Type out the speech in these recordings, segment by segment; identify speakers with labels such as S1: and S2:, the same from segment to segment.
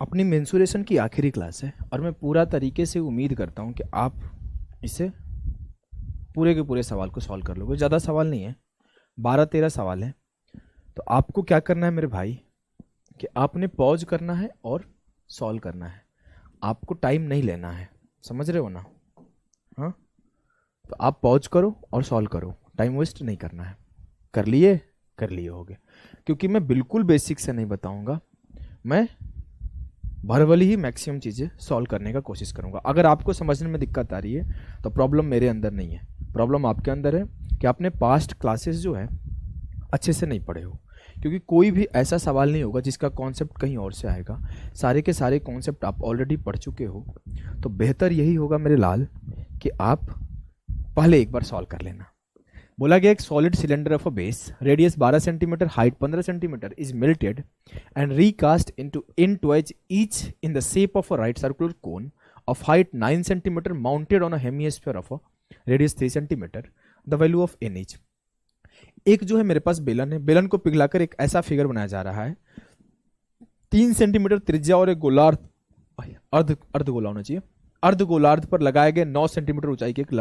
S1: अपनी मेंसुरेशन की आखिरी क्लास है और मैं पूरा तरीके से उम्मीद करता हूँ कि आप इसे पूरे के पूरे सवाल को सॉल्व कर लोगे। ज़्यादा सवाल नहीं है, 12-13 सवाल है। तो आपको क्या करना है मेरे भाई कि आपने पॉज करना है और सॉल्व करना है। आपको टाइम नहीं लेना है, समझ रहे हो ना? हाँ, तो आप पॉज करो और सॉल्व करो, टाइम वेस्ट नहीं करना है। कर लिए? कर लिए होगे, क्योंकि मैं बिल्कुल बेसिक से नहीं बताऊंगा, मैं वर्बली ही मैक्सिमम चीज़ें सॉल्व करने का कोशिश करूंगा। अगर आपको समझने में दिक्कत आ रही है तो प्रॉब्लम मेरे अंदर नहीं है, प्रॉब्लम आपके अंदर है कि आपने पास्ट क्लासेस जो है अच्छे से नहीं पढ़े हो। क्योंकि कोई भी ऐसा सवाल नहीं होगा जिसका कॉन्सेप्ट कहीं और से आएगा, सारे के सारे कॉन्सेप्ट आप ऑलरेडी पढ़ चुके हो। तो बेहतर यही होगा मेरे लाल कि आप पहले एक बार सॉल्व कर लेना। बोला गया एक solid cylinder of a base radius 12 centimetre height 15 centimetre is melted and recast into each in the shape of a right circular cone of height 9 centimeter mounted on a hemisphere of a radius 3 centimeter. The value of n is। एक जो है मेरे पास बेलन है, बेलन को पिघलाकर एक ऐसा फिगर बनाया जा रहा है, 3 सेंटीमीटर त्रिज्या और एक गोलार्ध अर्ध गोला होना चाहिए, अर्ध गोलार्ध पर लगाए गए 9 सेंटीमीटर ऊंचाई के एक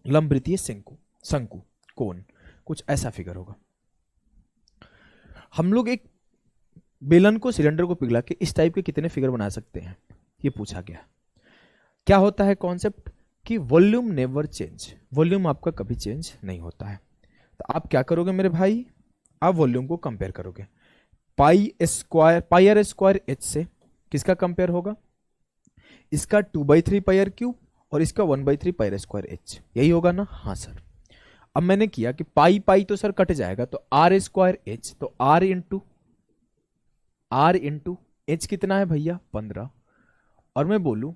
S1: लंबवृत्तीय शंकु कोन, कुछ ऐसा फिगर होगा। हम लोग एक बेलन को सिलेंडर को पिघला के इस टाइप के कितने फिगर बना सकते हैं, ये पूछा गया। क्या होता है कॉन्सेप्ट कि वॉल्यूम नेवर चेंज, वॉल्यूम आपका कभी चेंज नहीं होता है। तो आप क्या करोगे मेरे भाई, आप वॉल्यूम को कंपेयर करोगे पाई आर स्क्वायर एच से। किसका कंपेयर होगा? इसका 2/3 पाई आर क्यूब और इसका 1/3 पाई आर स्क्वायर एच, यही होगा ना? हाँ सर। अब मैंने किया कि पाई पाई तो सर कट जाएगा, तो आर स्क्वायर एच, तो आर इंटू एच कितना है भैया? 15। और मैं बोलूं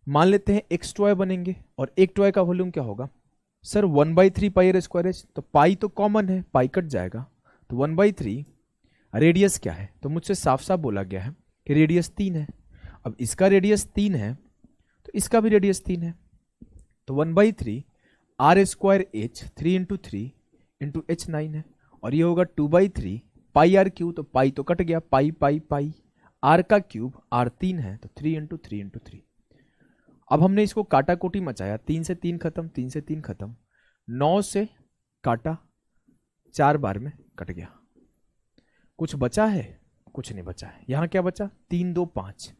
S1: मान लेते हैं एक्स टॉय बनेंगे और एक टॉय का वॉल्यूम क्या होगा sir? 1/3 pi are square h. तो पाई तो कॉमन है, पाई कट जाएगा, तो 1/3। रेडियस क्या है? तो मुझसे साफ साफ बोला गया है कि रेडियस 3 है। अब इसका रेडियस 3 है तो इसका भी रेडियस 3 है, तो 1/3 r square h, 3 into 3 into h 9 है, और ये होगा 2/3 पाई आर क्यूब। तो पाई तो कट गया, पाई पाई पाई, आर का क्यूब, आर 3 है तो 3 इंटू 3 इंटू 3। अब हमने इसको काटा कोटी मचाया, 3 से 3 खत्म, 3 से 3 खत्म, 9 से काटा, 4 बार में कट गया। कुछ बचा है? कुछ नहीं बचा है। यहां क्या बचा? 3 2 5,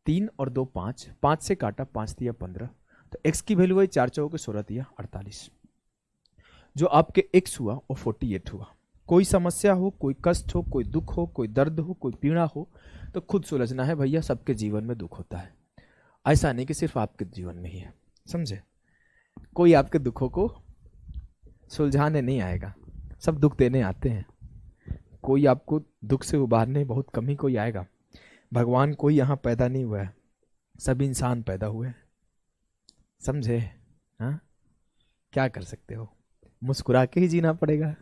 S1: 3 और 2 5, 5 से काटा, 5 दिया 15, तो x की वैल्यू है 4 चौके 16 दिया 48। जो आपके x हुआ वो 48 हुआ। कोई समस्या हो, कोई कष्ट हो, कोई दुख हो, कोई दर्द हो, कोई पीड़ा हो, तो खुद सुलझना है भैया। सबके जीवन में दुख होता है, ऐसा नहीं कि सिर्फ आपके जीवन में ही है, समझे? कोई आपके दुखों को सुलझाने नहीं आएगा, सब दुख देने आते हैं। कोई आपको दुख से उबारने बहुत कम ही कोई आएगा। भगवान कोई यहाँ पैदा नहीं हुआ है, सब इंसान पैदा हुए हैं, समझे? हाँ, क्या कर सकते हो, मुस्कुरा के ही जीना पड़ेगा।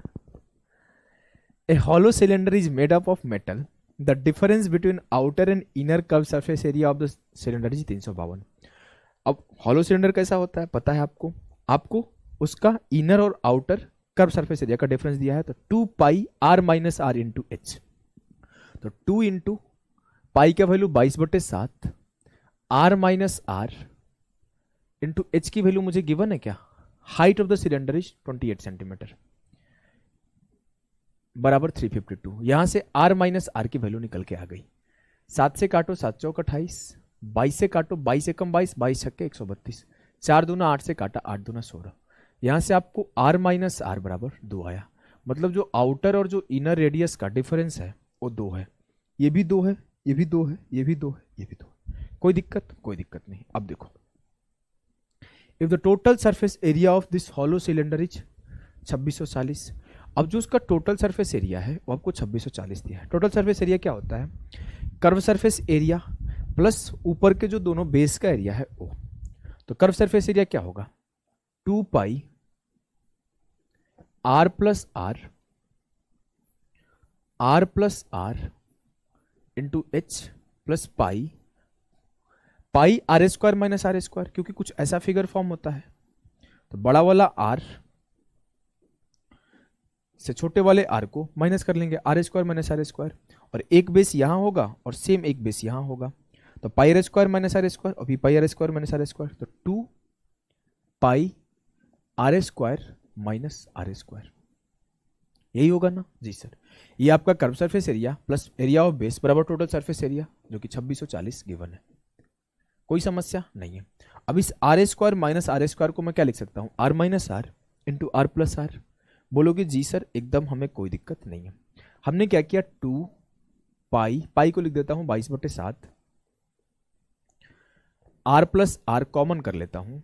S1: A hollow cylinder is made up of metal, the difference between outer and inner curve surface area of the cylinder is 352। अब हॉलो सिलेंडर कैसा होता है पता है आपको? आपको उसका इनर और आउटर कर्व सरफेस एरिया का डिफरेंस दिया है, तो 2 pi R minus are into H. तो 2 इंटू पाई का value 22/7, R minus are into H की वैल्यू मुझे गिवन है क्या? Height of the cylinder is 28 centimetre बराबर 352। यहां से आर माइनस आर की वैल्यू निकल के आ गई। 7 से काटो 7 चौक 28, 22 से काटो 22 एकम 22, 22 छक्के 132, 4 दूना 8 से काटा 8 दूना 16। यहां से आपको आर माइनस आर बराबर 2 आया। मतलब जो आउटर और जो इनर रेडियस का डिफरेंस है वो 2 है। ये भी 2 है, ये भी 2 है, ये भी 2 है, ये भी 2 है। कोई दिक्कत? कोई दिक्कत नहीं। अब देखो, if the total surface area of this hollow cylinder is 2640। अब जो उसका टोटल सरफेस एरिया है वो आपको 2640 दिया है। टोटल सरफेस एरिया क्या होता है? कर्व सरफेस एरिया प्लस ऊपर के जो दोनों बेस का एरिया है वो। तो कर्व सरफेस एरिया क्या होगा? 2 pi R plus R, R plus are into H plus pi, pi are square minus are square, क्योंकि कुछ ऐसा फिगर फॉर्म होता है। तो बड़ा वाला आर से छोटे वाले आर को माइनस कर लेंगे, r square minus are square, और एक बेस यहां होगा और सेम एक बेस यहां होगा, तो pi are square minus are square और pi are square minus are square, तो 2 pi are square minus are square, यही होगा ना जी सर। ये आपका curve surface area plus area of base बराबर टोटल सरफेस एरिया जो कि 2640 गिवन है, कोई समस्या नहीं है। अब इस r square minus are square को मैं क्या लिख सकता हूं, r minus are into r plus r. बोलोगे जी सर एकदम हमें कोई दिक्कत नहीं है। हमने क्या किया, 2 पाई को लिख देता हूं 22/7, आर प्लस आर कॉमन कर लेता हूं,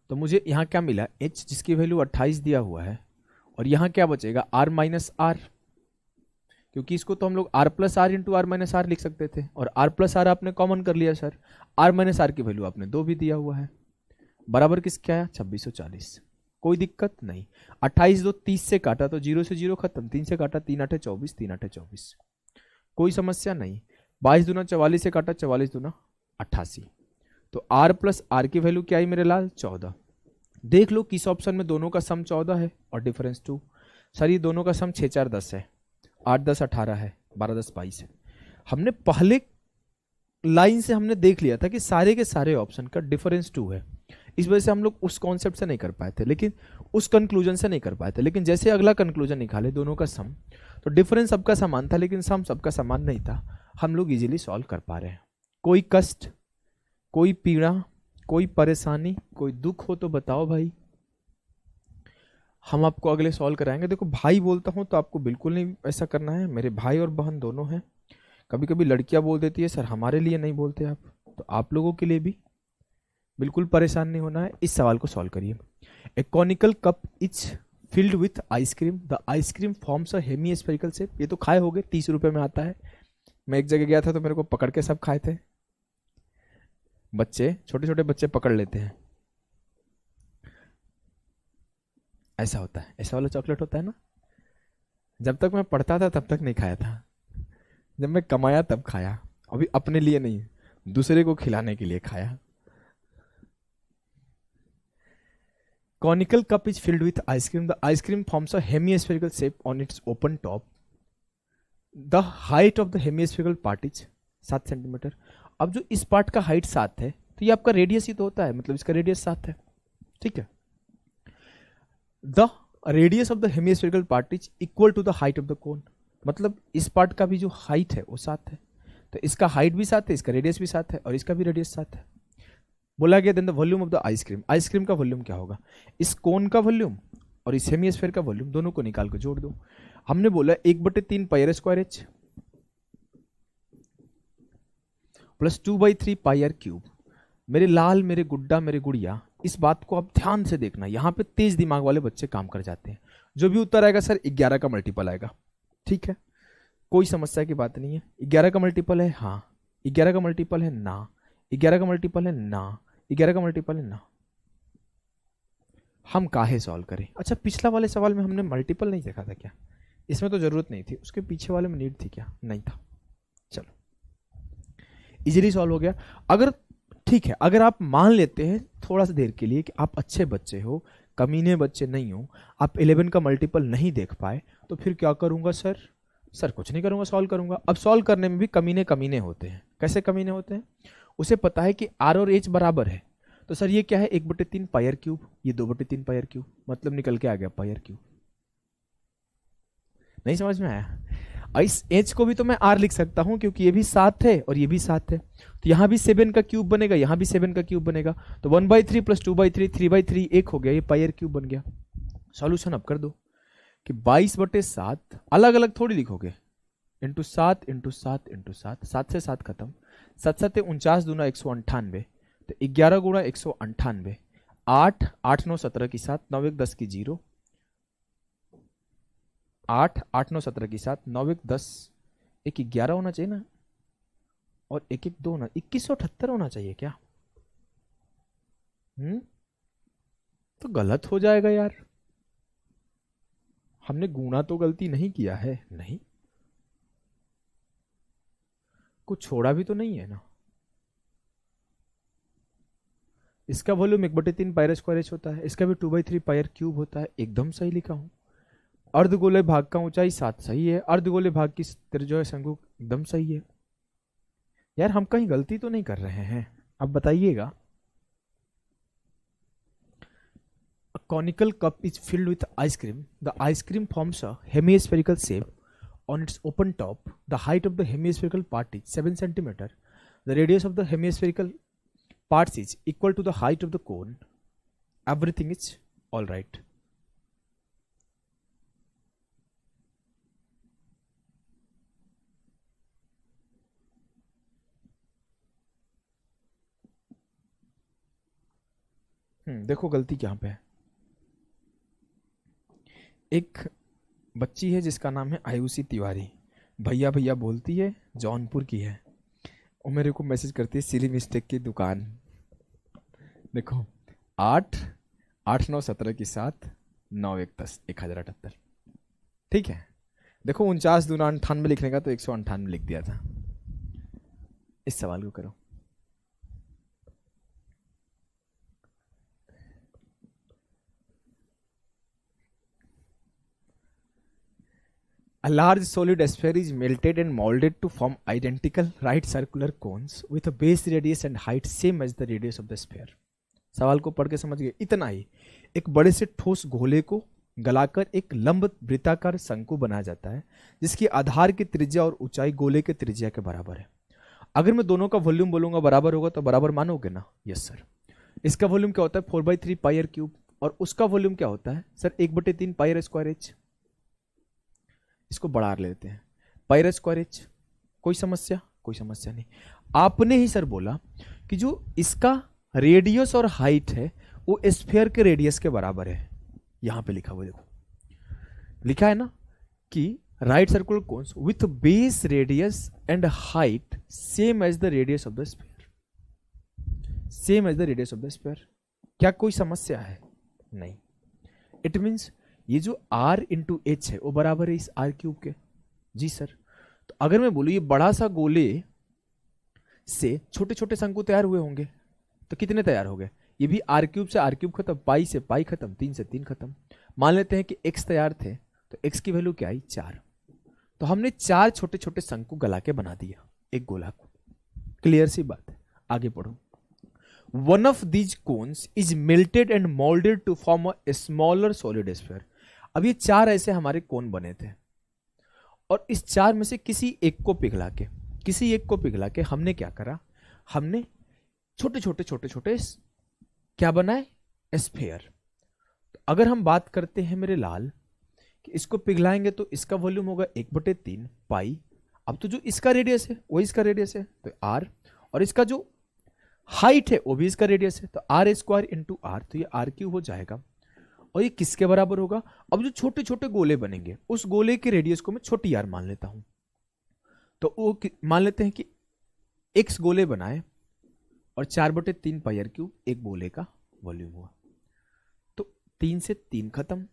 S1: तो मुझे यहां क्या मिला, h जिसकी वैल्यू 28 दिया हुआ है, और यहां क्या बचेगा r माइनस आर, क्योंकि इसको तो हम लोग r plus are into r minus r लिख सकते थे, और r प्लस आर आपने कॉमन कर लिया सर, r माइनस आर की वैल्यू आपने 2 भी दिया हुआ है, बराबर किसके आया 2640, कोई दिक्कत नहीं। 28 2 30 से काटा तो 0 से 0 खत्म, 3 से काटा 3 8 24, 3 8 24, कोई समस्या नहीं। 22 दूना 44 से काटा 44 दूना 88, तो r प्लस आर की वैल्यू क्या आई मेरे लाल 14। देख लो किस ऑप्शन में दोनों का सम 14 है और डिफरेंस 2। सर ये दोनों का सम 6 4 10 है, 8 10 18 है, 12 10 22 है। हमने पहले लाइन से हमने देख लिया था कि सारे के सारे ऑप्शन का डिफरेंस 2 है, इस वजह से हम लोग उस कॉन्सेप्ट से नहीं कर पाए थे, लेकिन उस कंक्लूजन से नहीं कर पाए थे। लेकिन जैसे अगला कंक्लूजन निकाले दोनों का सम, तो डिफरेंस सबका समान था लेकिन सम सबका समान नहीं था, हम लोग इजीली सॉल्व कर पा रहे हैं। कोई कष्ट, कोई पीड़ा, कोई परेशानी, कोई दुख हो तो बताओ भाई, हम आपको अगले सॉल्व कराएंगे। देखो भाई बोलता हूं तो आपको बिल्कुल नहीं ऐसा करना है, मेरे भाई और बहन दोनों हैं। कभी कभी लड़कियां बोल देती है सर हमारे लिए नहीं बोलते आप, तो आप लोगों के लिए भी बिल्कुल परेशान नहीं होना है। इस सवाल को सॉल्व करिए। A conical cup is filled with ice cream, the ice cream forms a hemispherical shape. ये तो खाए होगे, 30 रुपए में आता है। मैं एक जगह गया था तो मेरे को पकड़ के सब खाए थे, बच्चे, छोटे छोटे बच्चे पकड़ लेते हैं। ऐसा होता है, ऐसा वाला चॉकलेट होता है ना। जब तक मैं पढ़ता था तब तक नहीं खाया था, जब मैं कमाया तब खाया, अभी अपने लिए नहीं दूसरे को खिलाने के लिए खाया। Conical cup is filled with ice cream. The ice cream forms a hemispherical shape on its open top. The height of the hemispherical part is 7 centimetre. अब जो इस पार्ट का हाइट 7 है तो ये आपका रेडियस ही तो होता है, मतलब इसका रेडियस 7 है, ठीक है। The radius of the hemispherical part is equal to the height of the cone, मतलब इस पार्ट का भी जो हाइट है वो 7 है, तो इसका हाइट भी 7 है, इसका रेडियस भी 7 है और इसका भी रेडियस 7 है। बोला गया then the volume of the ice cream, ice cream का वॉल्यूम क्या होगा, इस कोन का वॉल्यूम और इस हेमिस्फेयर का वॉल्यूम दोनों को निकाल के जोड़ दो। हमने बोला 1/3 pi are square H plus 2/3 pi are cube. मेरे लाल, मेरे गुड्डा, मेरे गुड़िया, इस बात को आप ध्यान से देखना, यहां पे तेज दिमाग वाले बच्चे काम कर जाते हैं। जो भी उत्तर आएगा सर 11 का मल्टीपल आएगा, ठीक है, कोई समस्या की बात नहीं है। 11 का मल्टीपल है हाँ, 11 का मल्टीपल है ना, 11 का मल्टीपल है ना, 11 का मल्टीपल है ना। हम काहे सॉल्व करें। अच्छा पिछला वाले सवाल में हमने मल्टीपल नहीं देखा था क्या, इसमें तो जरूरत नहीं थी, उसके पीछे वाले में नीड थी क्या, नहीं था। चलो इजीली सॉल्व हो गया। अगर ठीक है, अगर आप मान लेते हैं थोड़ा सा देर के लिए कि आप अच्छे बच्चे हो, कमीने बच्चे नहीं हो, आप 11 का मल्टीपल नहीं देख पाए, तो फिर क्या करूंगा सर, सर कुछ नहीं करूंगा, सॉल्व करूंगा। अब सॉल्व करने में भी कमीने कमीने होते हैं। कैसे कमीने होते हैं, उसे पता है कि आर और एच बराबर है, तो सर ये क्या है 1/3 पाई आर क्यूब, ये 2/3 पाई आर क्यूब, मतलब निकल के आ गया पाई आर क्यूब। नहीं समझ में आया। इस एच को भी तो मैं आर लिख सकता हूं क्योंकि ये भी 7 है और ये भी 7 है, तो यहां भी 7 का क्यूब बनेगा, यहां भी 7 का क्यूब बनेगा, तो 1/3 प्लस 2/3 3/3 1 हो गया, ये पाई आर क्यूब बन गया। सॉल्यूशन अब कर दो कि 22/7 अलग अलग थोड़ी लिखोगे, इंटू 7 इंटू 7 इंटू 7, 7 से 7 खत्म, 7 7 49 दूना 198, तो 11 गुणा 198, 8 8 9 17 की 7, 9 1 10 की 0, 8 8 9 17 की 7, 9 1 10, 1 11 होना चाहिए ना, और 1 1 2 होना, 2178 होना चाहिए क्या। तो गलत हो जाएगा यार, हमने गुणा तो गलती नहीं किया है, नहीं कुछ छोड़ा भी तो नहीं है ना। इसका वॉल्यूम 1/3 पायर स्क्वायर एच होता है, इसका भी 2/3 पायर क्यूब होता है। एकदम सही लिखा हूं। अर्धगोले भाग का ऊंचाई 7 सही है, अर्धगोले भाग की त्रिज्या शंकु एकदम सही है। यार हम कहीं गलती तो नहीं कर रहे हैं, अब बताइएगा। A conical cup is filled with ice cream. The ice cream forms a hemispherical shape on its open top. The height of the hemispherical part is 7 centimeter. The radius of the hemispherical parts is equal to the height of the cone. Everything is all right. देखो गलती कहाँ पे है। एक बच्ची है जिसका नाम है आयुषी तिवारी, भैया भैया बोलती है, जौनपुर की है। वो मेरे को मैसेज करती है सिली मिस्टेक की दुकान। देखो 8 8 9 17 की 7 9 1 10 1078। ठीक है, देखो 49 दूना 98 लिखने का तो 198 लिख दिया था। इस सवाल को करो। A large solid sphere is melted and molded to form identical right circular cones with a base radius and height same as the radius of the sphere. सवाल को पढ़ के समझ गए? इतना ही। एक बड़े से ठोस घोले को गलाकर एक लंब वृत्ताकार शंकु बनाया जाता है जिसकी आधार की त्रिज्या और ऊंचाई गोले के त्रिज्या के बराबर है। अगर मैं दोनों का वॉल्यूम बोलूंगा बराबर होगा तो बराबर मानोगे ना? Yes sir. इसका वॉल्यूम क्या होता है? 4/3 पायर क्यूब, और उसका वॉल्यूम क्या होता है सर? 1/3 pier square H. इसको बढ़ा लेते हैं, पायर स्क्वायर एच। कोई समस्या? कोई समस्या नहीं। आपने ही सर बोला कि जो इसका रेडियस और हाइट है वो स्फीयर के रेडियस के बराबर है। यहां पे लिखा हुआ देखो, लिखा है ना कि right circular cones with base radius and height same as the radius of the sphere, same as the radius of the sphere. क्या कोई समस्या है? नहीं। इट मीन्स ये जो r इंटू एच है वो बराबर है इस r क्यूब के। जी सर। तो अगर मैं बोलूं ये बड़ा सा गोले से छोटे छोटे शंकु तैयार हुए होंगे तो कितने तैयार हो गए? ये भी r क्यूब से r क्यूब खत्म, पाई से पाई खत्म, 3 से 3 खत्म। मान लेते हैं कि x तैयार थे तो x की वैल्यू क्या आई? 4। तो हमने 4 छोटे छोटे शंकु गला के बना दिया एक गोला को। क्लियर सी बात है। आगे पढ़ो। One of these cones is melted and molded to form a smaller solid sphere. अब ये 4 ऐसे हमारे कोन बने थे और इस 4 में से किसी एक को पिघला के हमने क्या करा? हमने छोटे छोटे क्या बनाए? स्फीयर। तो अगर हम बात करते हैं मेरे लाल कि इसको पिघलाएंगे तो इसका वॉल्यूम होगा 1/3 पाई। अब तो जो इसका रेडियस है वो इसका रेडियस है तो r, और इसका जो हाइट है वो भी इसका रेडियस है तो r स्क्वायर इंटू r, तो ये r क्यूब हो जाएगा। और ये किसके बराबर होगा? अब जो छोटे छोटे गोले बनेंगे उस गोले के रेडियस को मैं छोटी r मान लेता हूं। तो वो मान लेते हैं कि x गोले बनाए और 4/3 पाई r क्यूब एक गोले का वॉल्यूम हुआ। तो 3 से 3 खत्म,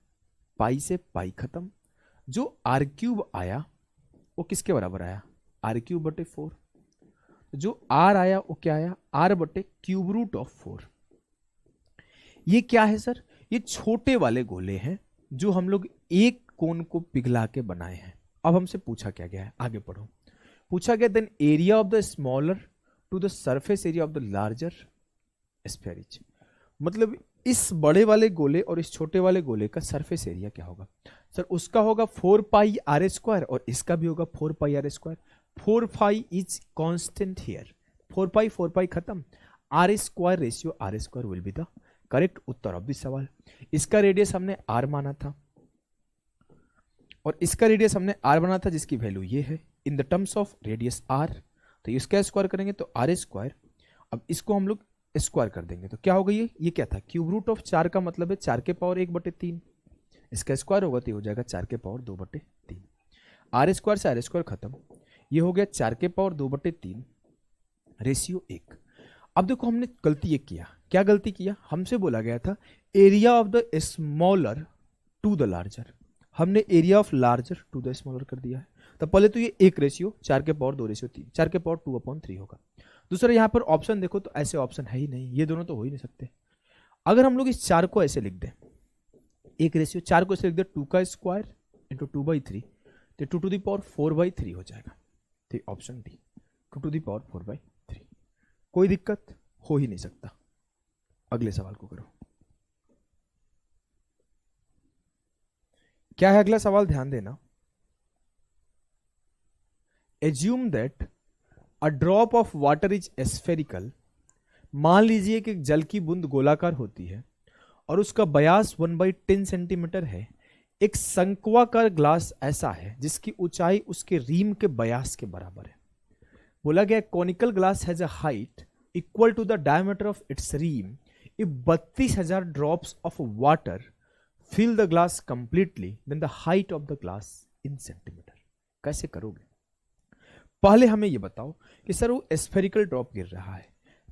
S1: पाई से पाई खत्म। जो r क्यूब आया वो किसके बराबर आया? r³/4। जो r आया वो क्या आया? r/√4। ये क्या है सर? ये छोटे वाले गोले हैं जो हम लोग एक कोन को पिघला के बनाए हैं। अब हमसे पूछा क्या गया है? आगे पढ़ो। पूछा गया then area of the smaller to the surface area of the larger sphere is. मतलब इस बड़े वाले गोले और इस छोटे वाले गोले का सरफेस एरिया क्या होगा सर? उसका होगा 4 पाई r स्क्वायर और इसका भी होगा 4 पाई r square. 4 pi is constant here. 4 पाई खत्म। r square ratio r square will be the correct Uttar of this सवाल। इसका रेडियस हमने r माना था और इसका रेडियस हमने r माना था जिसकी वैल्यू ये है in the terms of radius r। तो इसका स्क्वायर करेंगे तो r स्क्वायर। अब इसको हम लोग स्क्वायर कर देंगे तो क्या होगा? ये क्या था? क्यूब रूट ऑफ 4 का मतलब है 4 के पावर 1/3। इसका स्क्वायर होगा तो ये हो जाएगा 4 के पावर 2/3। r स्क्वायर से r स्क्वायर खत्म, ये हो गया 4 के पावर 2/3 रेशियो 1। अब देखो हमने गलती एक किया। क्या गलती किया? हमसे बोला गया था area of the smaller to the larger. हमने area of larger to the smaller कर दिया है। तो पहले तो ये 1 रेशियो 4 के पावर 2 रेशियो 3, 4 के पावर 2/3 होगा। दूसरा यहाँ पर ऑप्शन देखो तो ऐसे ऑप्शन है ही नहीं, ये दोनों तो हो ही नहीं सकते। अगर हम लोग इस 4 को ऐसे लिख दें, एक रेशियो 4 को ऐसे लिख दे 2 का स्क्वायर इंटू 2/3, तो 2⁴/4/3 हो जाएगा। तो ऑप्शन डी 2⁴4/3। कोई दिक्कत हो ही नहीं सकता। अगले सवाल को करो। क्या है अगला सवाल, ध्यान देना। Assume that a drop of water is spherical. मान लीजिए कि जल की बूंद गोलाकार होती है और उसका व्यास 1/10 सेंटीमीटर है। एक शंक्वाकार ग्लास ऐसा है जिसकी ऊंचाई उसके रीम के व्यास के बराबर है। बोला गया conical glass has a height equal to the diameter of its rim if 32,000 drops of water fill the glass completely then the height of the glass in centimetre. कैसे करोगे? पहले हमें यह बताओ कि सर वो स्फेरिकल ड्रॉप गिर रहा है,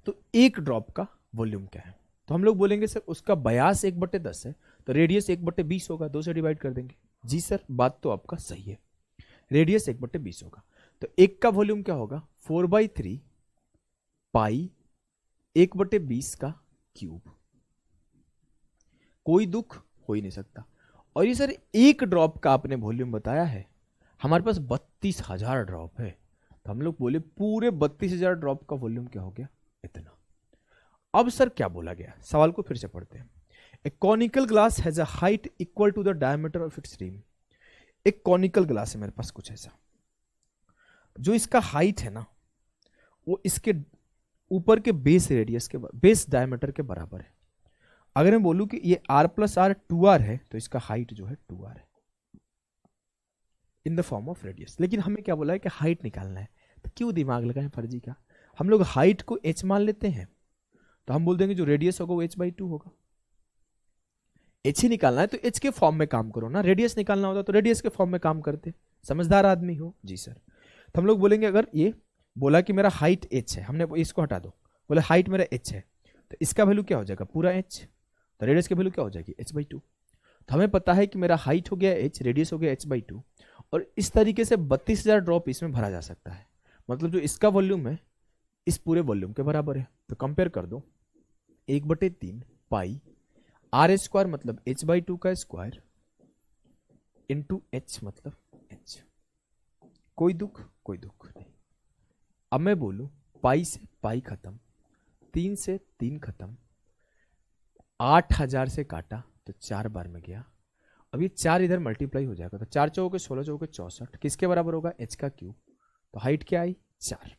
S1: तो एक ड्रॉप का वॉल्यूम क्या है? तो हम लोग बोलेंगे सर उसका व्यास 1/10 है, तो रेडियस 1/20 होगा, 2 से डिवाइड कर देंगे। जी सर, बात तो आपका सही है, रेडियस 1/20 होगा। तो एक का वॉल्यूम क्या होगा? 4/3 पाई 1/20 का क्यूब। कोई दुख हो ही नहीं सकता। और ये सर एक ड्रॉप का आपने वॉल्यूम बताया है, हमारे पास 32,000 ड्रॉप है, तो हम लोग बोले पूरे 32,000 ड्रॉप का वॉल्यूम क्या हो गया? इतना। अब सर क्या बोला गया, सवाल को फिर से पढ़ते हैं। A conical glass has a height equal to the diameter of its rim. एक कॉनिकल ग्लास है मेरे पास कुछ ऐसा, जो इसका हाइट है ना वो इसके ऊपर के बेस रेडियस के बेस डायमीटर के बराबर है। अगर मैं बोलूं कि ये r+r 2r है, तो इसका हाइट जो है 2r है in the form of radius. लेकिन हमें क्या बोला है कि हाइट निकालना है, तो क्यों दिमाग लगाएं फर्जी का। हम लोग हाइट को h मान लेते हैं, तो हम बोल देंगे जो रेडियस होगा वो h/2 होगा। h ही निकालना है तो h के फॉर्म में काम करो ना, रेडियस निकालना होता तो रेडियस के फॉर्म में काम करते। समझदार आदमी हो जी सर। तो हम लोग बोलेंगे अगर ये बोला कि मेरा हाइट h है, हमने इसको हटा दो, बोले हाइट मेरा h है, तो इसका वैल्यू क्या हो जाएगा? पूरा h। तो रेडियस की वैल्यू क्या हो जाएगी? h/2। तो हमें पता है कि मेरा हाइट हो गया h, रेडियस हो गया h/2, और इस तरीके से 32,000 ड्रॉप इसमें भरा जा सकता है। मतलब जो इसका वॉल्यूम है इस पूरे वॉल्यूम के बराबर है। तो कंपेयर कर दो, 1/3 पाई r² मतलब h/2 का स्क्वायर इंटू h मतलब h। कोई दुख नहीं। अब मैं बोलूं पाई से पाई खत्म, 3 से 3 खत्म, 8,000 से काटा तो 4 बार में गया। अब ये 4 इधर मल्टीप्लाई हो जाएगा, तो 4 चौके 16, चौके 64, किसके बराबर होगा? h का क्यूब। तो हाइट क्या आई? 4।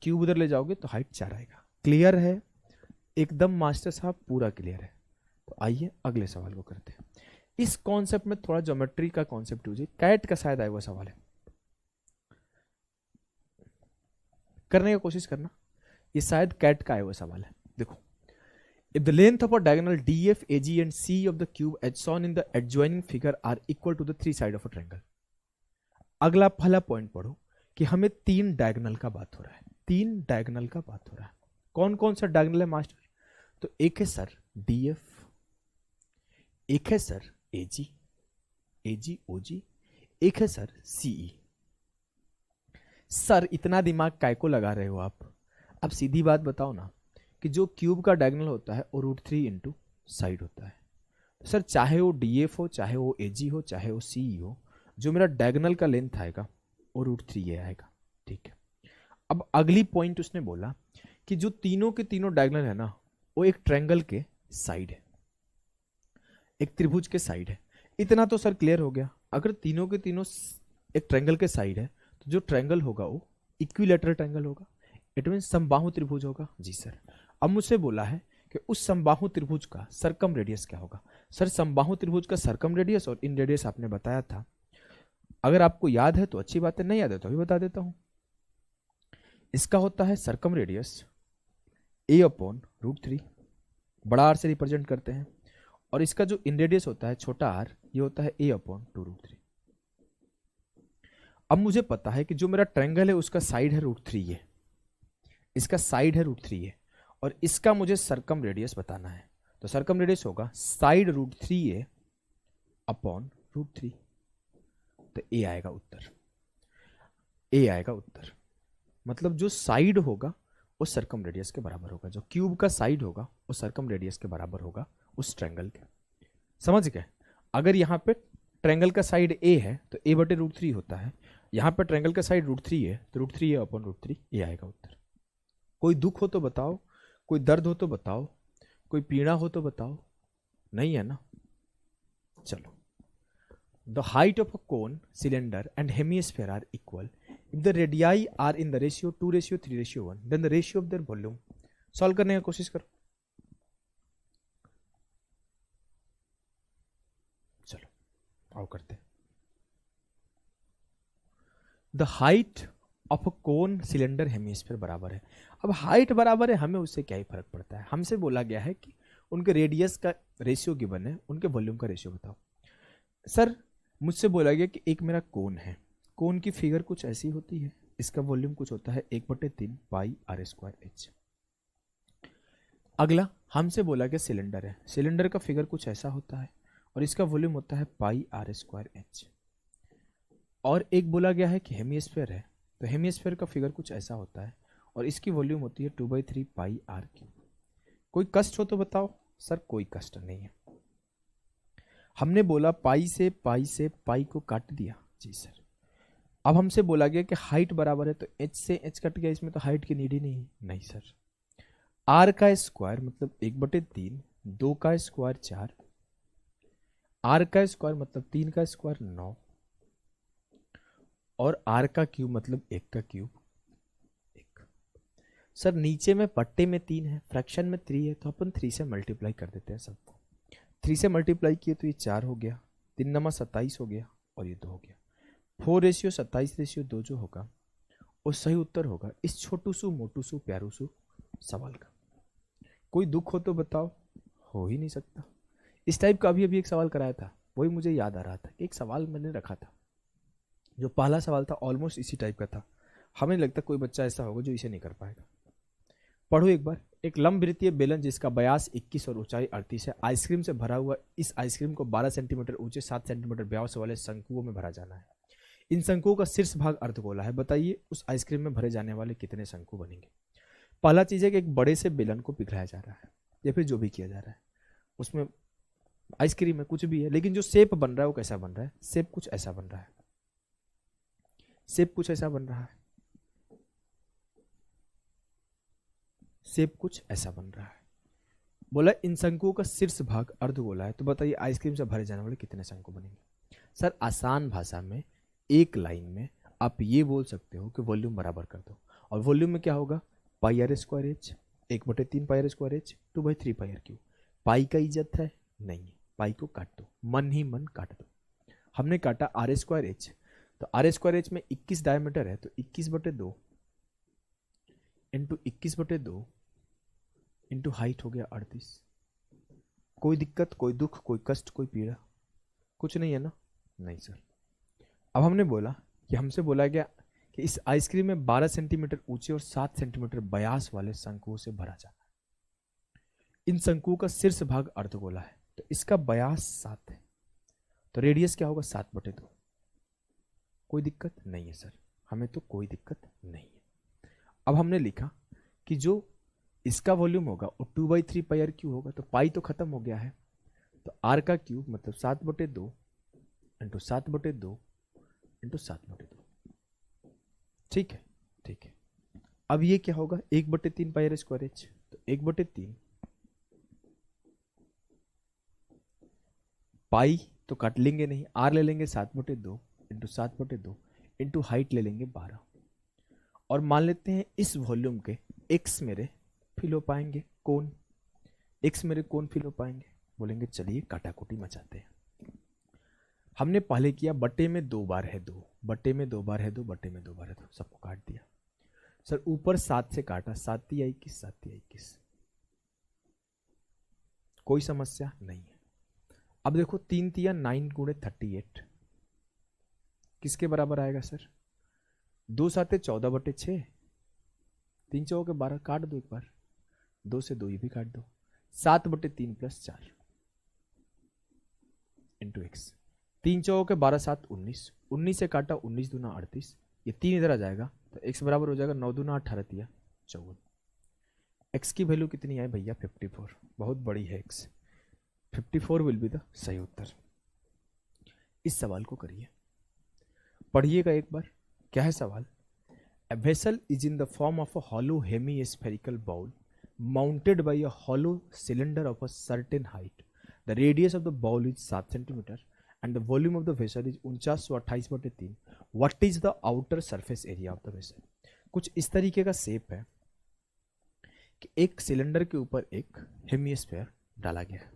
S1: क्यूब उधर ले जाओगे तो हाइट 4 आएगा। क्लियर है? एकदम मास्टर साहब पूरा क्लियर है। तो आइए अगले सवाल को करते हैं। इस कॉन्सेप्ट में थोड़ा ज्योमेट्री का कॉन्सेप्ट यूज है, कैट का शायद आया हुआ सवाल है, करने का कोशिश करना। ये शायद कैट का आया हुआ सवाल है। देखो, if the length of a diagonal DF, AG and C of the cube as shown in the adjoining figure are equal to the 3 side of a triangle। अगला पहला पॉइंट पढ़ो कि हमें 3 डायगोनल का बात हो रहा है। 3 डायगोनल का बात हो रहा है। कौन कौन सा डायगोनल है मास्टर? तो एक है सर DF, एक है सर AG, AG OG, एक है सर CE। सर इतना दिमाग काय को लगा रहे हो आप? अब सीधी बात बताओ ना कि जो क्यूब का डायगोनल होता है वो √3 इंटू साइड होता है। सर चाहे वो DF हो, चाहे वो AG हो, चाहे वो CE हो, जो मेरा डायगोनल का लेंथ आएगा वो √3 ये आएगा। ठीक है। अब अगली पॉइंट उसने बोला कि जो तीनों के तीनों डायगोनल है ना वो एक ट्रायंगल के साइड है, एक त्रिभुज के साइड है। इतना तो सर क्लियर हो गया। अगर तीनों के तीनों एक ट्रायंगल के साइड है तो जो ट्रायंगल होगा वो इक्विलैटरल ट्रायंगल होगा, इट मीन समबाहु त्रिभुज होगा। जी सर। अब मुझसे बोला है कि उस समबाहु त्रिभुज का सरकम रेडियस क्या होगा। सर समबाहु त्रिभुज का सरकम रेडियस और इन रेडियस आपने बताया था, अगर आपको याद है तो अच्छी बात है, नहीं याद है तो अभी बता देता हूं। इसका होता है सरकम रेडियस a/√3, बड़ा आर से रिप्रेजेंट करते हैं, और इसका जो इन रेडियस होता है छोटा आर, ये होता है a/2√3। अब मुझे पता है कि जो मेरा ट्रायंगल है उसका साइड है √3 है, इसका साइड है √3 है, और इसका मुझे सरकम रेडियस बताना है। तो सरकम रेडियस होगा साइड √3a अपॉन √3। तो ए आएगा उत्तर, ए आएगा उत्तर। मतलब जो साइड होगा उस सर्कम रेडियस के बराबर होगा। जो क्यूब का साइड होगा उस सर्कम रेडियस के बराबर होगा उस ट्रायंगल के। समझ गए? अगर यहाँ पे ट्रायंगल का साइड ए है तो ए बटे √3 होता है, यहाँ पे ट्रायंगल का साइड √3 है तो √3 a अपॉन √3 ये आएगा उत्तर। कोई दुख हो तो बताओ, कोई दर्द हो तो बताओ, कोई पीड़ा हो तो बताओ, नहीं है ना? चलो, the height of a cone, cylinder and hemisphere are equal if the radii are in the ratio 2:3:1 then the ratio of their volume। Solve करने की कोशिश करो। चलो आओ करते हैं। The height of a cone, cylinder, hemisphere बराबर है। अब हाइट बराबर है, हमें उससे क्या ही फर्क पड़ता है। हमसे बोला गया है कि उनके रेडियस का रेशियो गिवन है, उनके वॉल्यूम का रेशियो बताओ। सर मुझसे बोला गया कि एक मेरा कोन है, कोन की फिगर कुछ ऐसी होती है, इसका वॉल्यूम कुछ होता है 1/3 पाई r²h। अगला हमसे बोला गया सिलेंडर है, सिलेंडर का फिगर कुछ ऐसा होता है और इसका वॉल्यूम होता है पाई r²h। और एक बोला गया है कि हेमिस्फीयर है, तो हेमिस्फीयर का फिगर कुछ ऐसा होता है और इसकी वॉल्यूम होती है 2/3 पाई r³। कोई कष्ट हो तो बताओ। सर कोई कष्ट नहीं है। हमने बोला पाई से पाई को काट दिया। जी सर। अब हमसे बोला गया कि हाइट बराबर है, तो h से h कट गया, इसमें तो हाइट की नीड ही नहीं सर। r का स्क्वायर मतलब 1/3, 2 का स्क्वायर 4, r का स्क्वायर मतलब 3 का स्क्वायर 9, और r का क्यूब मतलब 1 का क्यूब 1। सर नीचे में पट्टे में 3 है, फ्रैक्शन में 3 है, तो अपन 3 से मल्टीप्लाई कर देते हैं सबको। 3 से मल्टीप्लाई किए तो ये 4 हो गया, 3 × 27 हो गया और ये 2 हो गया। 4:27:2 जो होगा वो सही उत्तर होगा इस छोटू सू मोटू सू प्यारू सू सवाल का। कोई दुख हो तो बताओ। हो ही नहीं सकता। इस टाइप का अभी एक सवाल कराया था, वही मुझे याद आ रहा था। एक सवाल मैंने रखा था, जो पहला सवाल था ऑलमोस्ट इसी टाइप का था। हमें लगता कोई बच्चा ऐसा होगा जो इसे नहीं कर पाएगा। पढ़ो एक बार। एक लंबवृत्तीय बेलन जिसका व्यास 21 और ऊंचाई 38 है, आइसक्रीम से भरा हुआ इस आइसक्रीम को 12 सेंटीमीटर ऊंचे 7 सेंटीमीटर व्यास वाले शंकुओं में भरा जाना है। इन शंकुओं का शीर्ष भाग अर्धगोला है। बताइए उस आइसक्रीम में भरे जाने वाले कितने शंकु बनेंगे। पहला चीज है कि एक बड़े से बेलन को पिघलाया जा रहा है या फिर जो भी किया जा रहा है, उसमें आइसक्रीम में कुछ भी है, लेकिन जो शेप बन रहा है वो कैसा बन रहा है? शेप कुछ ऐसा बन रहा है, शेप कुछ ऐसा बन रहा है, शेप कुछ ऐसा बन रहा है। बोला इन शंकुओं का शीर्ष भाग अर्धगोला है, तो बताइए आइसक्रीम से भरे जाने वाले कितने शंकु बनेंगे। सर आसान भाषा में एक लाइन में आप ये बोल सकते हो कि वॉल्यूम बराबर कर दो, और वॉल्यूम में क्या होगा? पाई r²h, 1/3 पाई r²h, 2/3 पाई r³। पाई का इज्जत है नहीं, पाई को काट दो, मन ही मन काट दो। हमने काटा r²h, तो r² में 21 डायमीटर है, तो 21/2 इंटू 21/2 इंटू हाइट हो गया 38। कोई दिक्कत, कोई दुख, कोई कष्ट, कोई पीड़ा कुछ नहीं है ना? नहीं सर। अब हमने बोला कि हमसे बोला गया कि इस आइसक्रीम में 12 सेंटीमीटर ऊंचे और 7 सेंटीमीटर व्यास वाले शंकुओं से भरा जाना है। इन शंकुओं का शीर्ष भाग अर्धगोला है, तो इसका व्यास 7 है, तो रेडियस क्या होगा? 7/2। कोई दिक्कत नहीं है सर, हमें तो कोई दिक्कत नहीं है। अब हमने लिखा कि जो इसका वॉल्यूम होगा वो 2/3 पाई r³ होगा, तो पाई तो खत्म हो गया है, तो r का क्यूब मतलब 7/2 इंटू 7/2 इंटू 7/2। ठीक है, ठीक है। अब ये क्या होगा? 1/3 पाई r²h, तो 1/3 पाई तो काट लेंगे नहीं, r ले लेंगे 7/2 इंटू 7/2 इंटू हाइट ले लेंगे 12, और मान लेते हैं इस वॉल्यूम के x मेरे फिल हो पाएंगे कोन, x मेरे कोन फिल हो पाएंगे। बोलेंगे चलिए काटाकुटी मचाते हैं। हमने पहले किया बटे में 2 बार है 2, बटे में 2 बार है 2, बटे में 2 बार है 2, सबको काट दिया। सर ऊपर 7 से काटा, 7 या 21, 7 या 21, कोई समस्या नहीं है। अब देखो 3 तिया 9 × 38 किसके बराबर आएगा सर? 2 7 14/6, 3 चौके 12, काट दो एक बार, 2 से 2 ये भी काट दो, 7/3 + 4 इंटू x। 3 चौके 12 7 19, 19 से काटा 19 दूना 38, ये 3 इधर आ जाएगा, तो x बराबर हो जाएगा 9 दूना 18 तिया 54। x की वैल्यू कितनी आई भैया 54, बहुत बड़ी है x, 54 विल बी द सही उत्तर। इस सवाल को करिए, पढ़िएगा एक बार। क्या है सवाल? A vessel is in the form of a hollow hemispherical bowl mounted by a hollow cylinder of a certain height. The radius of the bowl is 7 cm and the volume of the vessel is 49/28/3. What is the outer surface area of the vessel? कुछ इस तरीके का shape है कि एक cylinder के ऊपर एक हेमिस्फेयर डाला गया है,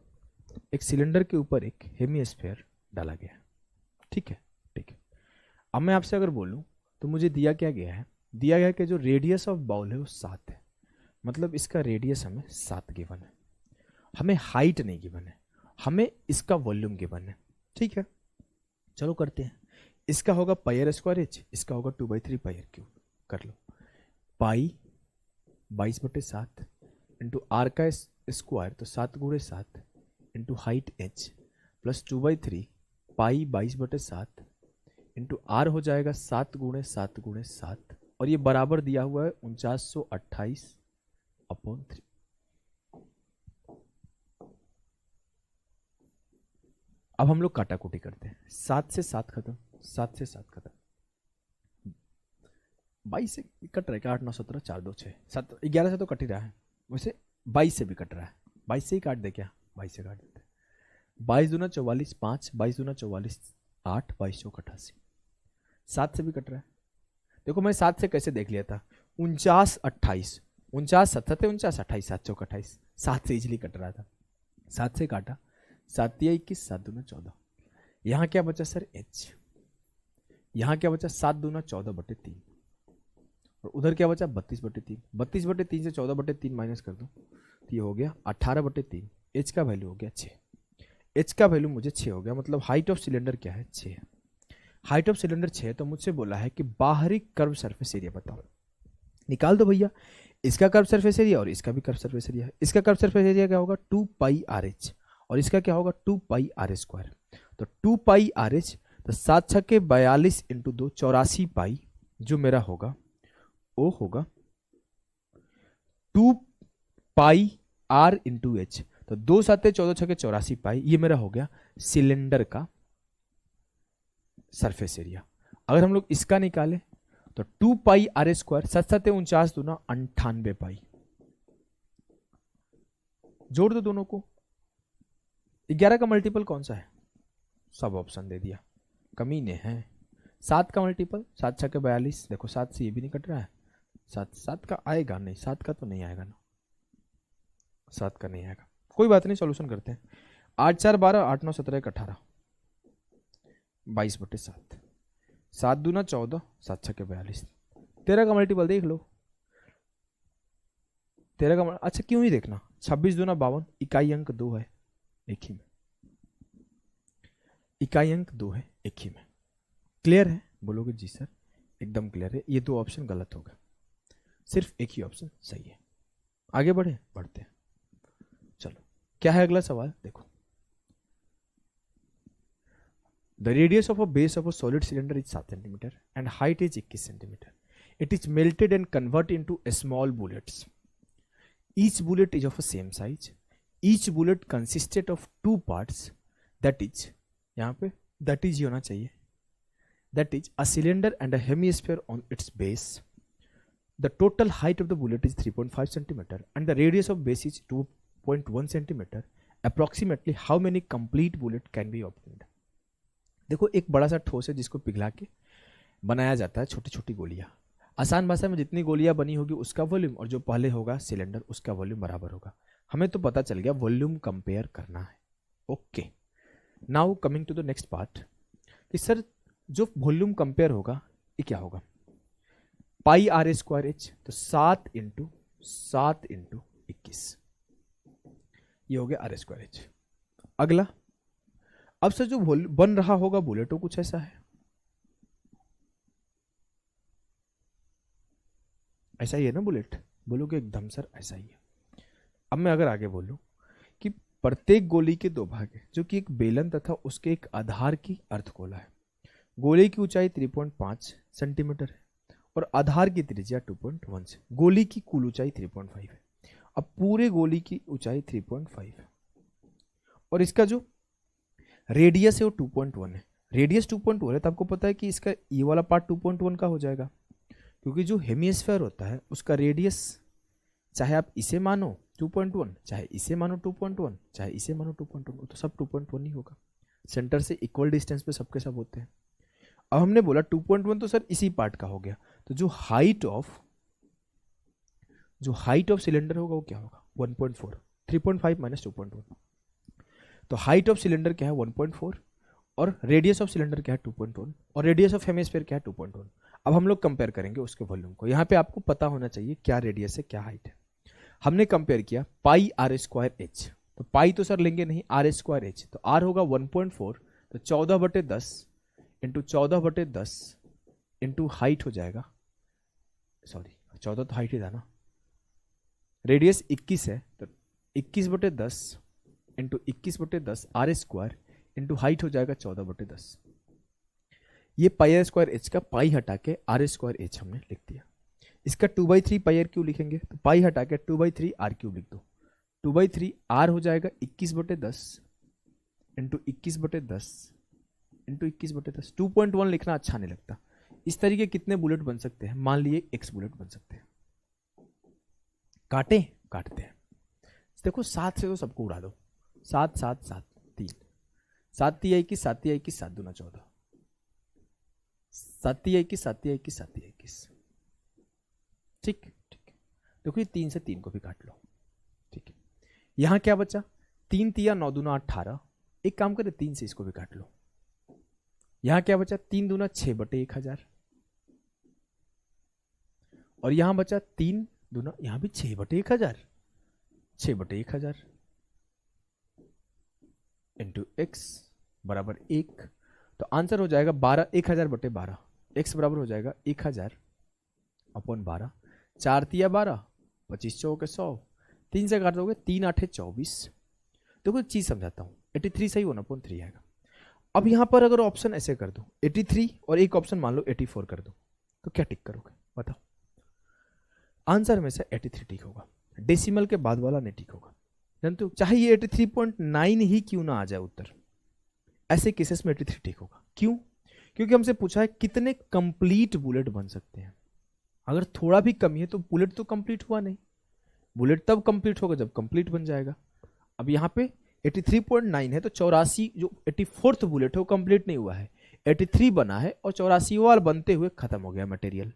S1: एक सिलेंडर के ऊपर एक हेमिस्फेयर डाला गया है। ठीक है, ठीक है। अब मैं आपसे अगर बोलूं तो मुझे दिया क्या गया है? दिया गया कि जो रेडियस ऑफ बाउल है वो 7 है, मतलब इसका रेडियस हमें 7 गिवन है, हमें हाइट नहीं गिवन है, हमें इसका वॉल्यूम गिवन है। ठीक है, चलो करते हैं। इसका होगा पाई आर स्क्वायर एच, इसका होगा 2/3 पाई आर क्यूब। कर लो, पाई 22/7 इंटू आर का स्क्वायर तो 7 × 7 into height h plus 2/3 pi 22/7 into r हो जाएगा 7 × 7 × 7 और ये बराबर दिया हुआ है 4928/3। अब हम लोग काटाकुटी करते हैं। 7 से 7 खत्म, 7 से 7 खत्म, 22 से कट रहा है क्या? 8 9 17 4 2 6 7 11 से तो कट ही रहा है, वैसे 22 से भी कट रहा है। 22 से ही काट दे क्या? 22 से काट देते। 22 दूना 44 5, 22 दूना 44 8, 22 चौक 88, 7 से भी कट रहा है। देखो मैं 7 से कैसे देख लिया था, 49 28, 49 7 49 28, 7 चौक 28, 7 से इजिली कट रहा था। 7 से काटा, 7 या 21, 7 दूना 14। यहाँ क्या बचा सर? एच। यहाँ क्या बचा? 7 दूना 14/3 और उधर क्या बचा? 32/3। 32/3 से 14/3 माइनस कर दो तो ये हो गया 18/3। एच का वैल्यू हो गया 6। एच का वैल्यू मुझे 6 हो गया, मतलब हाइट ऑफ सिलेंडर क्या है? 6 है। हाइट ऑफ सिलेंडर 6 है तो मुझसे बोला है कि बाहरी कर्व सरफेस एरिया बताओ। निकाल दो भैया, इसका कर्व सरफेस एरिया और इसका भी कर्व सरफेस एरिया है। इसका कर्व सरफेस एरिया क्या होगा? 2πRh और इसका क्या होगा? 2πr²। तो 2πRh तो 7 छक्के 42 इंटू 2 84 पाई, जो मेरा होगा वो होगा 2πr इंटू एच। तो 2 7 14 छक्के 84 पाई, ये मेरा हो गया सिलेंडर का सरफेस एरिया। अगर हम लोग इसका निकालें तो 2πr², 7 7 49 दूना 98 पाई, जोड़ दो दोनों को। 11 का मल्टीपल कौन सा है? सब ऑप्शन दे दिया, कमीने हैं। 7 का मल्टीपल 7 छक्के 42, देखो 7 से ये भी नहीं कट रहा है, 7 का आएगा नहीं, 7 का तो नहीं आएगा ना, 7 का नहीं आएगा। कोई बात नहीं, सॉल्यूशन करते हैं। 8 4 12, 8 9 17 18, 22/7, 7 दूना 14, 7 छक्के 42। 13 का मल्टीपल देख लो, 13 का अच्छा क्यों ही देखना, 26 दूना 52, इकाई अंक 2 है एक ही में, इकाई अंक 2 है एक ही में। क्लियर है? बोलोगे जी सर एकदम क्लियर है। ये 2 ऑप्शन गलत होगा, सिर्फ एक ही ऑप्शन सही है। आगे बढ़े, बढ़ते हैं। चलो क्या है अगला सवाल देखो। The radius of a base of a solid cylinder is 7 cm and height is 21 cm. It is melted and converted into small bullets. Each bullet is of the same size. Each bullet consisted of 2 parts. That is, यहाँ पे that is होना चाहिए. That is a cylinder and a hemisphere on its base. The total height of the bullet is 3.5 cm and the radius of base is 2.1 cm. Approximately how many complete bullet can be obtained? देखो एक बड़ा सा ठोस है जिसको पिघला के बनाया जाता है छोटी छोटी गोलियां। आसान भाषा में जितनी गोलियां बनी होगी उसका वॉल्यूम और जो पहले होगा सिलेंडर उसका वॉल्यूम बराबर होगा। हमें तो पता चल गया वॉल्यूम कंपेयर करना है। Okay, now coming to the next part कि सर जो वॉल्यूम कंपेयर होगा ये क्या होगा? πr²h तो 7 इंटू 21, ये हो गया r²h। अगला, अब सर जो बन रहा होगा बुलेट वो कुछ ऐसा है, ऐसा ही है ना बुलेट? बोलोगे एकदम सर ऐसा ही है। अब मैं अगर आगे बोलूं कि प्रत्येक गोली के 2 भाग है जो कि एक बेलन तथा उसके एक आधार की अर्धगोला है। गोली की ऊंचाई 3.5 सेंटीमीटर है और आधार की त्रिज्या 2.1 से। गोली की कुल ऊंचाई 3.5 है अब पूरे गोली की ऊंचाई 3.5 और इसका जो रेडियस है वो 2.1 है। रेडियस 2.1 है तो आपको पता है कि इसका ये वाला पार्ट 2.1 का हो जाएगा, क्योंकि जो हेमिस्फीयर होता है उसका रेडियस चाहे आप इसे मानो 2.1, चाहे इसे मानो 2.1, चाहे इसे मानो 2.1, तो सब 2.1 ही होगा। सेंटर से इक्वल डिस्टेंस पे सबके सब होते हैं। अब हमने बोला 2.1 तो सर इसी पार्ट का हो गया, तो जो हाइट ऑफ सिलेंडर होगा वो क्या होगा 1.4, 3.5 माइनस 2.1, तो हाइट ऑफ सिलेंडर क्या है 1.4 और रेडियस ऑफ सिलेंडर क्या है 2.1 और रेडियस ऑफ हेमिस्फीयर क्या है 2.1। अब हम लोग कंपेयर करेंगे उसके वॉल्यूम को। यहाँ पे आपको पता होना चाहिए क्या रेडियस है क्या हाइट है। हमने कंपेयर किया पाई आर स्क्वायर एच, तो पाई तो सर लेंगे नहीं, आर स्क्वायर एच, तो आर होगा 1.4, तो 14/10 इंटू 14/10 इंटू हाइट हो जाएगा, सॉरी 14 तो हाइट ही था ना, रेडियस 21 है तो 21/10 into 21/10 r square into height हो जाएगा 14/10। ये पाई आर स्क्वायर एच का पाई हटा के आर स्क्वायर एच हमने लिख दिया। इसका 2/3 पाई आर क्यूब लिखेंगे, तो पाई हटा के 2/3 आर क्यूब लिख दो, 2/3 आर हो जाएगा 21/10 इंटू 21/10 इंटू 21/10। 2.1 लिखना अच्छा नहीं लगता। इस तरीके कितने बुलेट बन सकते हैं, मान लिए x बुलेट बन सकते हैं। काटते हैं, देखो 7 से तो सबको उड़ा दो, 7 7 7 3, 7 3 21, 7 3 21, 7 दूना 14, 7 3 21, 7 3 21, 7 3 21, ठीक ठीक। देखो ये 3 से 3 को भी काट लो, ठीक है। यहां क्या बचा, 3 तिया 9 दूना 18, एक काम करे 3 से इसको भी काट लो। यहां क्या बचा, 3 दूना 6/1000 और यहां बचा 3 दूना, यहां भी 6/1000, 6/1000 इंटू एक्स बराबर 1, तो आंसर हो जाएगा 12, 1000/12, एक्स बराबर हो जाएगा 1000/12, 4 तिया 12, 25 चौके 100, 3 से काट दोगे 3 8 24। देखो एक चीज समझाता हूं, 83 सही 1/3 आएगा। अब यहां पर अगर ऑप्शन ऐसे कर दो 83 और एक ऑप्शन मान लो 84 कर दो, तो क्या टिक करोगे बताओ। आंसर में से 83 टिक होगा, डेसिमल के बाद वाला नहीं टिक होगा। जानते हो, चाहे ये 83.9 ही क्यों ना आ जाए उत्तर, ऐसे केसेस में 83 टिक होगा। क्यों, क्योंकि हमसे पूछा है कितने कंप्लीट बुलेट बन सकते हैं। अगर थोड़ा भी कमी है तो बुलेट तो कंप्लीट हुआ नहीं, बुलेट तब कंप्लीट होगा जब कंप्लीट बन जाएगा। अब यहाँ पे 83.9 है तो 84 जो 84th बुलेट है वो कंप्लीट नहीं हुआ है, 83 बना है और 84 वाला बनते हुए खत्म हो गया मटेरियल।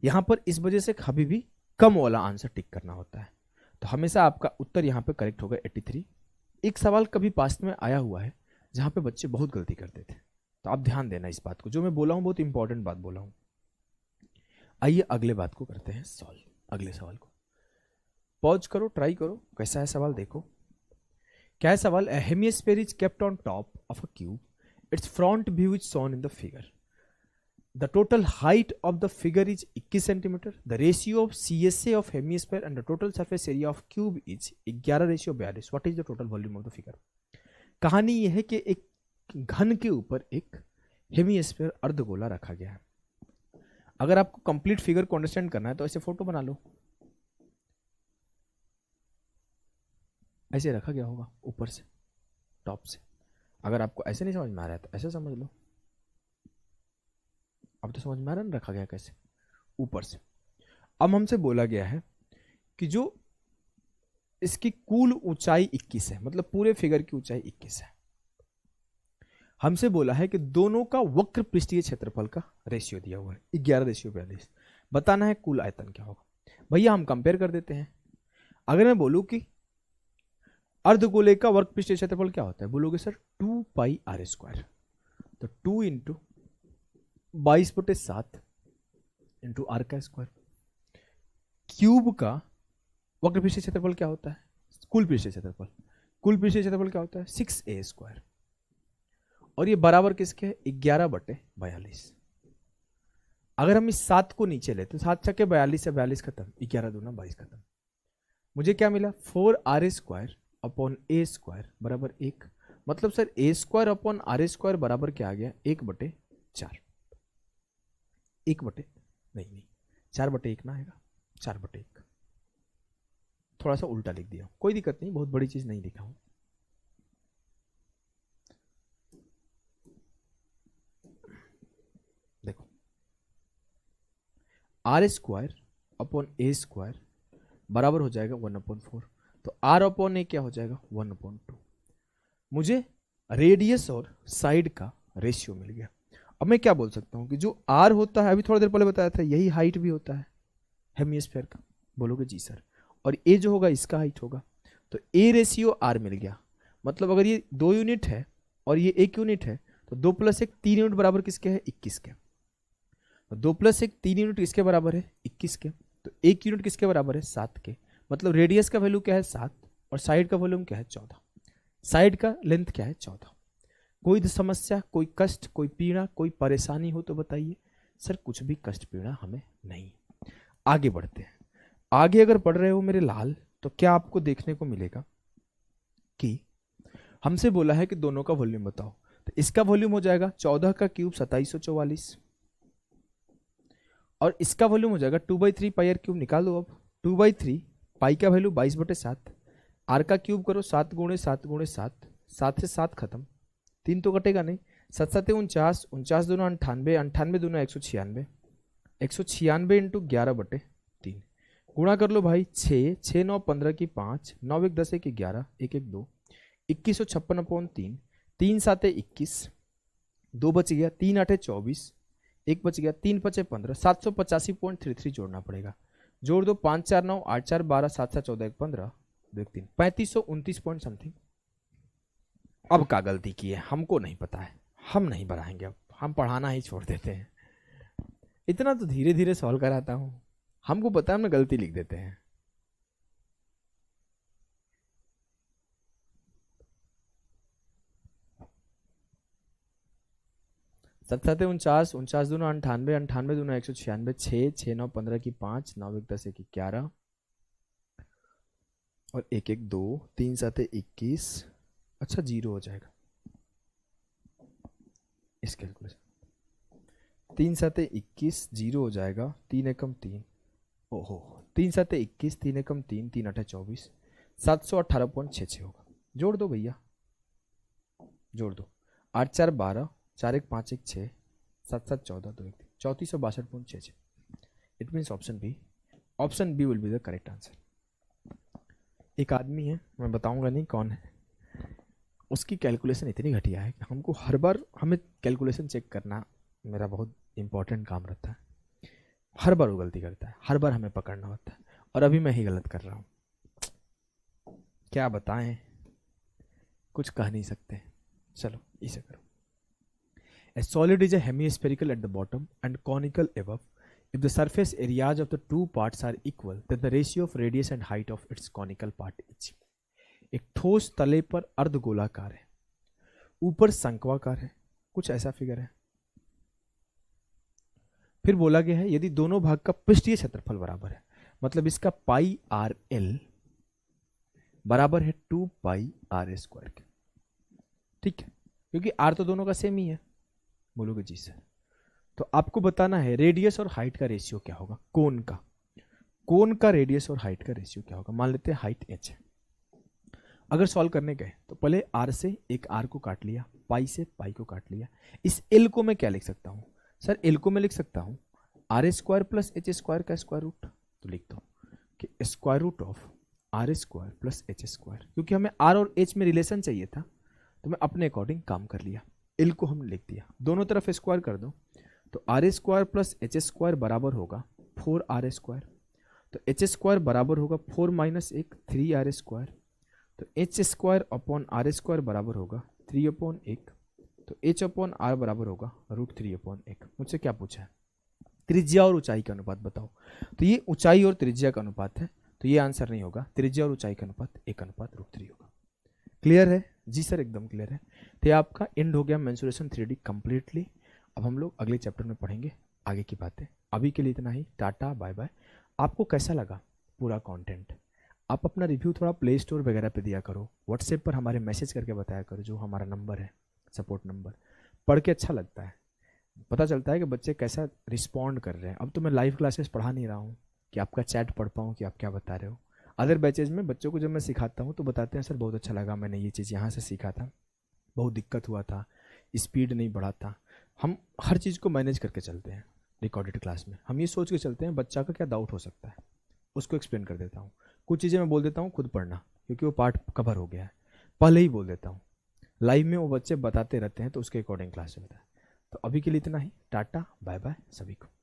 S1: यहां पर इस वजह से कभी भी कम वाला आंसर टिक करना होता है, तो हमेशा आपका उत्तर यहां पे करेक्ट होगा 83। एक सवाल कभी पास्ट में आया हुआ है जहां पे बच्चे बहुत गलती करते थे, तो आप ध्यान देना इस बात को, जो मैं बोला हूं बहुत इंपॉर्टेंट बात बोला हूं। आइए अगले बात को करते हैं सॉल्व, अगले सवाल को पॉज करो, ट्राई करो कैसा है सवाल, देखो क्या है सवाल। A hemisphere is kept on top of a cube. Its front view is shown in the figure. The total height of the figure is 21 centimeter. The ratio of CSA of hemisphere and the total surface area of cube is 11:42. What is the total volume of the figure? कहानी यह है कि एक घन के ऊपर एक hemisphere अर्धगोला रखा गया है। अगर आपको कंप्लीट फिगर को अंडरस्टैंड करना है तो ऐसे फोटो बना लो, ऐसे रखा गया होगा ऊपर से टॉप से। अगर आपको ऐसे नहीं समझ में आ रहा है तो ऐसे समझ लो। अब तो समझ में आ रहा है ना रखा गया कैसे, ऊपर से। अब हमसे बोला गया है कि जो इसकी कुल ऊंचाई 21 है, मतलब पूरे फिगर की ऊंचाई 21 है। हमसे बोला है कि दोनों का वक्र पृष्ठीय क्षेत्रफल का रेशियो दिया हुआ है 11:42। बताना है कुल आयतन क्या होगा। भैया हम कंपेयर कर देते हैं। अगर मैं बोलूं कि अर्धगोले का वर्ग पृष्ठीय क्षेत्रफल क्या होता है, बोलोगे सर 2 पाई आर स्क्वायर, तो 2 इंटू 22/7 इंटू आर का स्क्वायर। क्यूब का वक्र पृष्ठीय क्षेत्रफल क्या होता है, कुल पृष्ठीय क्षेत्रफल, कुल पृष्ठीय क्षेत्रफल क्या होता है 6a स्क्वायर, और ये बराबर किसके है 11/42। अगर हम इस 7 को नीचे लेते 7 छक्के 42 से 42 खत्म, 11 दूना 22 खत्म। मुझे क्या मिला 4r square upon a square बराबर 1। मतलब sir a square upon r square बराबर क्या आ गया 1/4। 1/, नहीं 4/1 ना आएगा, 4/1। थोड़ा सा उल्टा लिख दिया, कोई दिक्कत नहीं, बहुत बड़ी चीज नहीं लिखा हूं। देखो r square upon a square बराबर हो जाएगा 1/4, तो आर अपॉन ए क्या हो जाएगा 1/2। मुझे रेडियस और साइड का रेशियो मिल गया। अब मैं क्या बोल सकता हूं कि जो आर होता है, अभी थोड़ी देर पहले बताया था, यही हाइट भी होता है हेमिस्फेयर का। बोलोगे जी सर, और ए जो होगा इसका हाइट होगा, तो ए रेशियो आर मिल गया। मतलब अगर ये 2 यूनिट है और ये 1 यूनिट है, तो 2 + 1 3 यूनिट बराबर किसके है 21 के। तो 2 + 1 3 यूनिट किसके बराबर है 21 के, तो 1 यूनिट किसके बराबर है 7 के। मतलब रेडियस का वैल्यू क्या है 7 और साइड का वॉल्यूम क्या है 14, साइड का लेंथ क्या है 14। कोई समस्या, कोई कष्ट, कोई पीड़ा, कोई परेशानी हो तो बताइए। सर कुछ भी कष्ट पीड़ा हमें नहीं। आगे बढ़ते हैं। आगे अगर पढ़ रहे हो मेरे लाल, तो क्या आपको देखने को मिलेगा कि हमसे बोला है कि दोनों का वॉल्यूम बताओ। तो इसका वॉल्यूम हो जाएगा 14 का क्यूब 2744, और इसका वॉल्यूम हो जाएगा 2/3 पाई आर क्यूब। निकाल दो अब 2/3 पाई का वैल्यू 22/7, आर का क्यूब करो 7 × 7 × 7, 7 से 7 खत्म, 3 तो कटेगा नहीं, 7 7 49, 49 दूना 98, 98 दूना 196, 196 इंटू 11/3 गुणा कर लो भाई 6, 6 9 15 की 5, 9 1 10 1 11, 1 1 2, 2156/3, 3 7 21, 2 बच गया, 3 8 24, 1 बच गया, 3 5 15, 785.33 जोड़ना पड़ेगा। जोड़ दो 5 4 9 8 4 12 7 7 14 1 15 2 1 3, 3529 पॉइंट समथिंग। अब क्या गलती की है हमको नहीं पता है, हम नहीं बढ़ाएंगे, अब हम पढ़ाना ही छोड़ देते हैं। इतना तो धीरे धीरे सॉल्व कराता हूं, हमको पता है हम गलती लिख देते हैं। सत 7 49, 49 दूना 98, 98 दूना 196, 6 6 9 15 की 5, 9 1 10 1 11 और 1 1 2, 3 7 21। अच्छा 0 हो जाएगा इस कैलकुलेशन, 3 7 21 0 हो जाएगा, 3 एकम 3, ओहो 3 7 21, 3 एकम 3, 3 8 24, 718.66 होगा। जोड़ दो भैया, जोड़ दो, 8 4 12, 4 1 5 1 6, 7 7 14 2 1 3, 3462.66। It means option B, option B will be the correct answer. एक आदमी है, मैं बताऊंगा नहीं कौन है, उसकी कैलकुलेशन इतनी घटिया है कि हमको हर बार हमें कैलकुलेशन चेक करना मेरा बहुत इंपॉर्टेंट काम रहता है। हर बार वो गलती करता है, हर बार हमें पकड़ना होता है, और अभी मैं ही गलत कर रहा हूँ। क्या बताएं, कुछ कह नहीं सकते। चलो इसे करो। A solid is a hemispherical at the bottom and conical above. If the surface areas of the two parts are equal, then the ratio of radius and height of its conical part is। एक ठोस तले पर अर्धगोलाकार है, ऊपर शंक्वाकार है, कुछ ऐसा फिगर है। फिर बोला गया है यदि दोनों भाग का पृष्ठीय क्षेत्रफल बराबर है, मतलब इसका पाई आर एल बराबर है 2 पाई आर स्क्वायर के। ठीक है, क्योंकि आर तो दोनों का सेम ही है। बोलोगे जी सर, तो आपको बताना है रेडियस और हाइट का रेशियो क्या होगा। कोन का रेडियस और हाइट का रेशियो क्या होगा। मान लेते हैं हाइट h है। अगर सॉल्व करने गए तो पहले r से एक r को काट लिया, पाई से पाई को काट लिया। इस l को मैं क्या लिख सकता हूं सर, l को मैं लिख सकता हूं r square plus h square का स्क्वायर रूट। तो लिखता हूं कि square root of r square plus h square, क्योंकि हमें r और h में रिलेशन चाहिए था, तो मैं अपने अकॉर्डिंग काम कर लिया। एल को हम लिख दिया, दोनों तरफ स्क्वायर कर दो, तो r square plus h square बराबर होगा 4r स्क्वायर। तो एच स्क्वायर बराबर होगा 4 - 1 3r स्क्वायर। तो h square upon r square बराबर होगा 3/1। तो एच अपॉन आर बराबर होगा √3/1। मुझसे क्या पूछा है, त्रिज्या और ऊंचाई का अनुपात बताओ। तो ये ऊंचाई और त्रिज्या का अनुपात है, तो ये आंसर नहीं होगा। त्रिज्या और ऊंचाई का अनुपात 1/√3 होगा। क्लियर है जी सर, एकदम क्लियर है। तो आपका एंड हो गया मेंसुरेशन 3D कंप्लीटली। अब हम लोग अगले चैप्टर में पढ़ेंगे आगे की बातें। अभी के लिए इतना ही, टाटा बाय बाय। आपको कैसा लगा पूरा कंटेंट, आप अपना रिव्यू थोड़ा प्ले स्टोर वगैरह पे दिया करो, व्हाट्सएप पर हमारे मैसेज करके बताया करो, जो हमारा नंबर है सपोर्ट नंबर। पढ़ के अच्छा लगता है, पता चलता है कि बच्चे कैसा रिस्पॉन्ड कर रहे हैं। अब तो मैं लाइव क्लासेस पढ़ा नहीं रहा हूँ कि आपका चैट पढ़ पाऊँ कि आप क्या बता रहे हो। अदर बैचेज में बच्चों को जब मैं सिखाता हूँ तो बताते हैं सर बहुत अच्छा लगा, मैंने ये चीज़ यहाँ से सीखा था, बहुत दिक्कत हुआ था, स्पीड नहीं बढ़ा था। हम हर चीज़ को मैनेज करके चलते हैं रिकॉर्डेड क्लास में। हम ये सोच के चलते हैं बच्चा का क्या डाउट हो सकता है, उसको एक्सप्लेन कर देता हूँ। कुछ चीज़ें मैं बोल देता हूँ खुद पढ़ना, क्योंकि वो पार्ट कवर हो गया है, पहले ही बोल देता हूँ। लाइव में वो बच्चे बताते रहते हैं तो उसके अकॉर्डिंग क्लास चलता है। तो अभी के लिए इतना ही, टाटा बाय बाय सभी को।